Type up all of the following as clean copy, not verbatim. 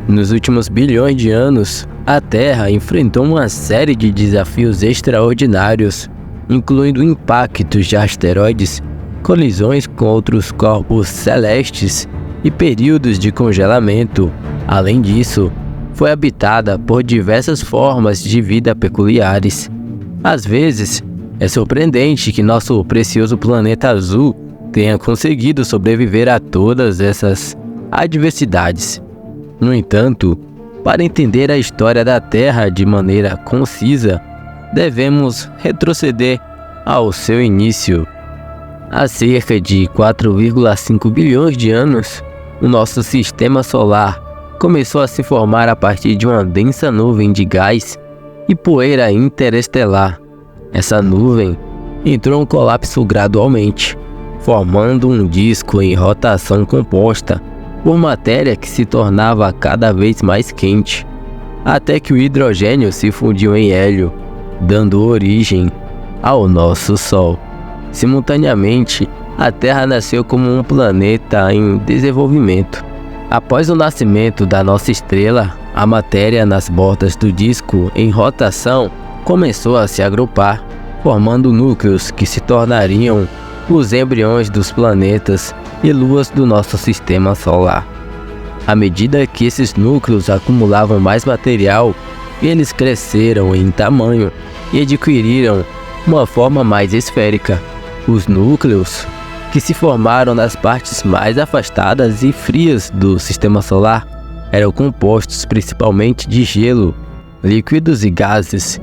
Nos últimos bilhões de anos, a Terra enfrentou uma série de desafios extraordinários, incluindo impactos de asteroides, colisões com outros corpos celestes e períodos de congelamento. Além disso, foi habitada por diversas formas de vida peculiares. Às vezes, é surpreendente que nosso precioso planeta azul tenha conseguido sobreviver a todas essas adversidades. No entanto, para entender a história da Terra de maneira concisa, devemos retroceder ao seu início. Há cerca de 4,5 bilhões de anos, o nosso sistema solar começou a se formar a partir de uma densa nuvem de gás e poeira interestelar. Essa nuvem entrou em colapso gradualmente, formando um disco em rotação composta por matéria que se tornava cada vez mais quente, até que o hidrogênio se fundiu em hélio, dando origem ao nosso Sol. Simultaneamente, a Terra nasceu como um planeta em desenvolvimento. Após o nascimento da nossa estrela, a matéria nas bordas do disco em rotação começou a se agrupar, formando núcleos que se tornariam os embriões dos planetas e luas do nosso sistema solar. À medida que esses núcleos acumulavam mais material, eles cresceram em tamanho e adquiriram uma forma mais esférica. Os núcleos, que se formaram nas partes mais afastadas e frias do sistema solar, eram compostos principalmente de gelo, líquidos e gases,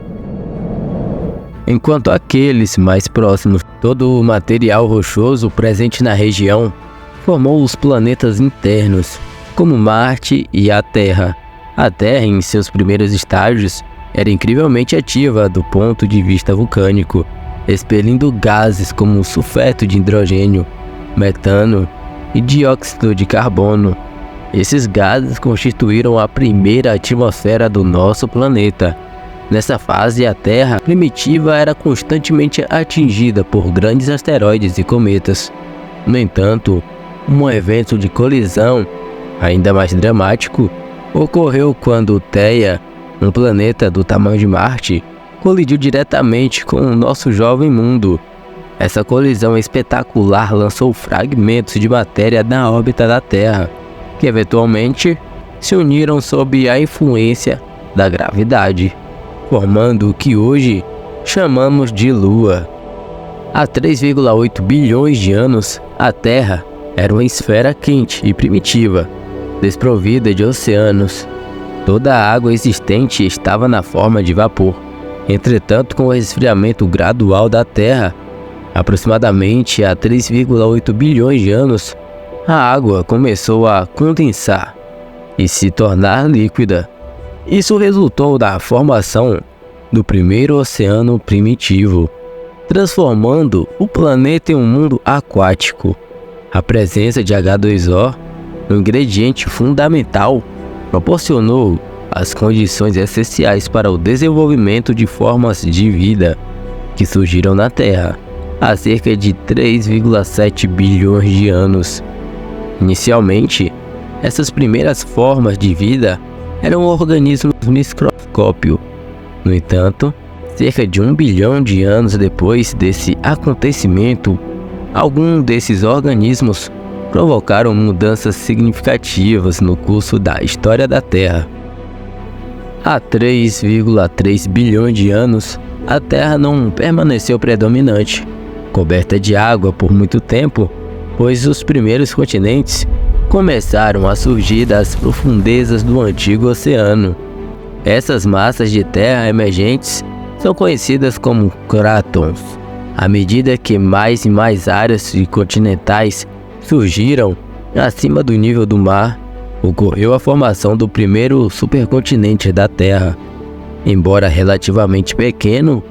enquanto aqueles mais próximos, todo o material rochoso presente na região, formou os planetas internos, como Marte e a Terra. A Terra, em seus primeiros estágios, era incrivelmente ativa do ponto de vista vulcânico, expelindo gases como sulfeto de hidrogênio, metano e dióxido de carbono. Esses gases constituíram a primeira atmosfera do nosso planeta. Nessa fase, a Terra primitiva era constantemente atingida por grandes asteroides e cometas. No entanto, um evento de colisão, ainda mais dramático, ocorreu quando Theia, um planeta do tamanho de Marte, colidiu diretamente com o nosso jovem mundo. Essa colisão espetacular lançou fragmentos de matéria na órbita da Terra, que eventualmente se uniram sob a influência da gravidade, formando o que hoje chamamos de Lua. Há 3,8 bilhões de anos, a Terra era uma esfera quente e primitiva, desprovida de oceanos. Toda a água existente estava na forma de vapor. Entretanto, com o resfriamento gradual da Terra, aproximadamente há 3,8 bilhões de anos, a água começou a condensar e se tornar líquida. Isso resultou na formação do primeiro oceano primitivo, transformando o planeta em um mundo aquático. A presença de H2O, um ingrediente fundamental, proporcionou as condições essenciais para o desenvolvimento de formas de vida que surgiram na Terra há cerca de 3,7 bilhões de anos. Inicialmente, essas primeiras formas de vida eram organismos microscópicos. No entanto, cerca de 1 bilhão de anos depois desse acontecimento, alguns desses organismos provocaram mudanças significativas no curso da história da Terra. Há 3,3 bilhões de anos, a Terra não permaneceu predominante, coberta de água por muito tempo, pois os primeiros continentes começaram a surgir das profundezas do antigo oceano. Essas massas de terra emergentes são conhecidas como crátons. À medida que mais e mais áreas continentais surgiram acima do nível do mar, ocorreu a formação do primeiro supercontinente da Terra. Embora relativamente pequeno,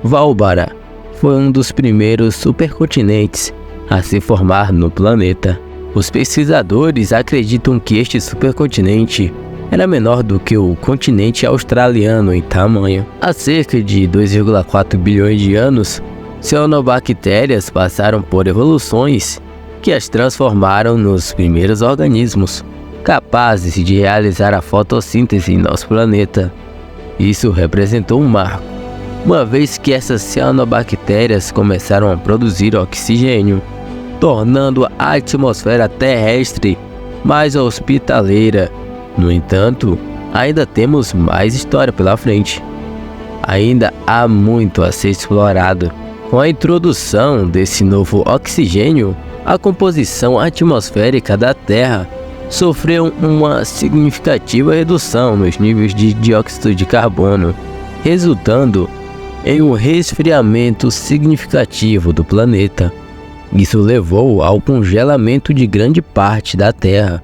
Svalbard foi um dos primeiros supercontinentes a se formar no planeta. Os pesquisadores acreditam que este supercontinente era menor do que o continente australiano em tamanho. Há cerca de 2,4 bilhões de anos, cianobactérias passaram por evoluções que as transformaram nos primeiros organismos. capazes de realizar a fotossíntese em nosso planeta. Isso representou um marco, uma vez que essas cianobactérias começaram a produzir oxigênio, tornando a atmosfera terrestre mais hospitaleira. No entanto, ainda temos mais história pela frente. Ainda há muito a ser explorado. Com a introdução desse novo oxigênio, a composição atmosférica da Terra sofreu uma significativa redução nos níveis de dióxido de carbono, resultando em um resfriamento significativo do planeta. Isso levou ao congelamento de grande parte da Terra,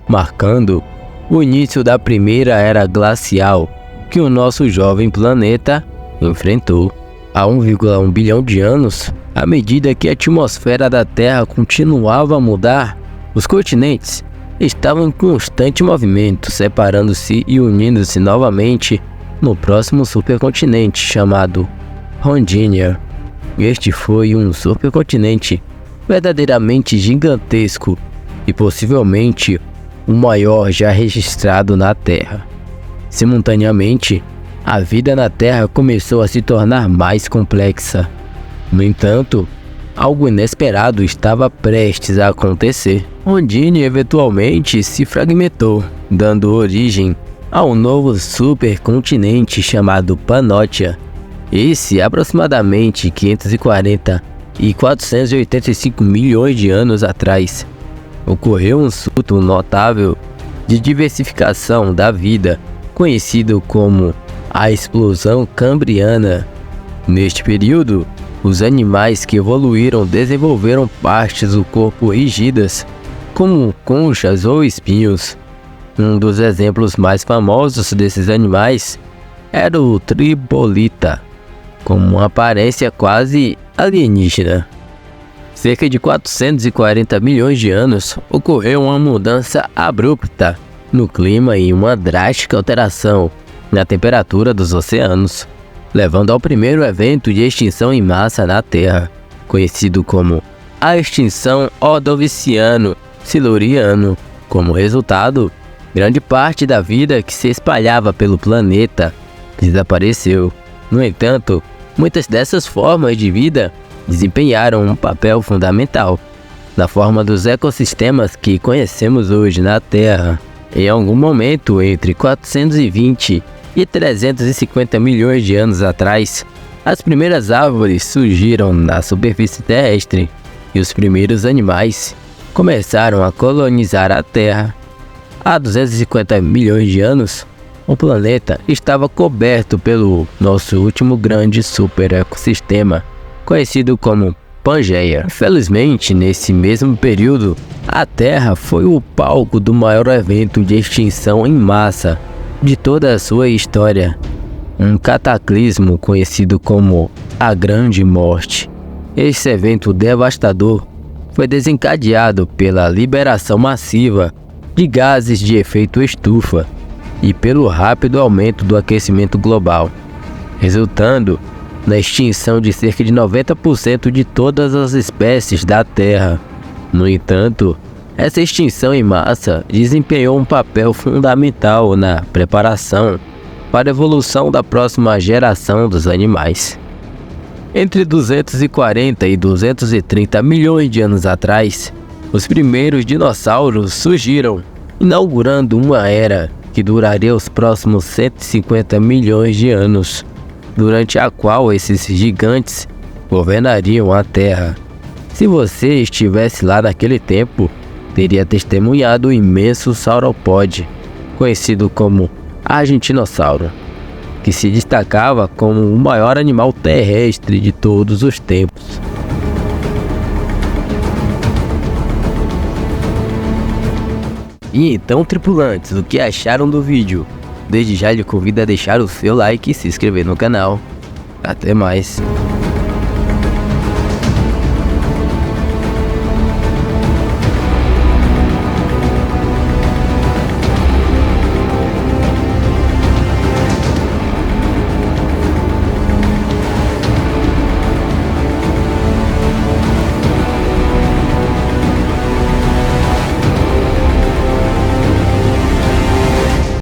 marcando o início da primeira era glacial que o nosso jovem planeta enfrentou. Há 1,1 bilhão de anos, à medida que a atmosfera da Terra continuava a mudar, os continentes estavam em constante movimento, separando-se e unindo-se novamente no próximo supercontinente chamado Rondônia. Este foi um supercontinente verdadeiramente gigantesco e possivelmente o maior já registrado na Terra. Simultaneamente, a vida na Terra começou a se tornar mais complexa. No entanto, algo inesperado estava prestes a acontecer. Rondônia eventualmente se fragmentou, dando origem a um novo supercontinente chamado Pannotia. Esse, aproximadamente 540 e 485 milhões de anos atrás, ocorreu um surto notável de diversificação da vida, conhecido como a explosão cambriana. Neste período, os animais que evoluíram desenvolveram partes do corpo rígidas, como conchas ou espinhos. Um dos exemplos mais famosos desses animais era o tribolita, com uma aparência quase alienígena. Cerca de 440 milhões de anos, ocorreu uma mudança abrupta no clima e uma drástica alteração na temperatura dos oceanos, levando ao primeiro evento de extinção em massa na Terra, conhecido como a extinção Ordoviciano-Siluriano. Como resultado, grande parte da vida que se espalhava pelo planeta desapareceu. No entanto, muitas dessas formas de vida desempenharam um papel fundamental na forma dos ecossistemas que conhecemos hoje na Terra. Em algum momento entre 420 e 350 milhões de anos atrás, as primeiras árvores surgiram na superfície terrestre e os primeiros animais começaram a colonizar a Terra. Há 250 milhões de anos, o planeta estava coberto pelo nosso último grande super ecossistema, conhecido como Pangeia. Infelizmente, nesse mesmo período, a Terra foi o palco do maior evento de extinção em massa de toda a sua história, um cataclismo conhecido como a Grande Morte. Esse evento devastador foi desencadeado pela liberação massiva de gases de efeito estufa e pelo rápido aumento do aquecimento global, resultando na extinção de cerca de 90% de todas as espécies da Terra. No entanto, essa extinção em massa desempenhou um papel fundamental na preparação para a evolução da próxima geração dos animais. Entre 240 e 230 milhões de anos atrás, os primeiros dinossauros surgiram, inaugurando uma era que duraria os próximos 150 milhões de anos, durante a qual esses gigantes governariam a Terra. Se você estivesse lá naquele tempo, teria testemunhado o imenso sauropode, conhecido como Argentinossauro, que se destacava como o maior animal terrestre de todos os tempos. E então, tripulantes, o que acharam do vídeo? Desde já lhe convido a deixar o seu like e se inscrever no canal. Até mais!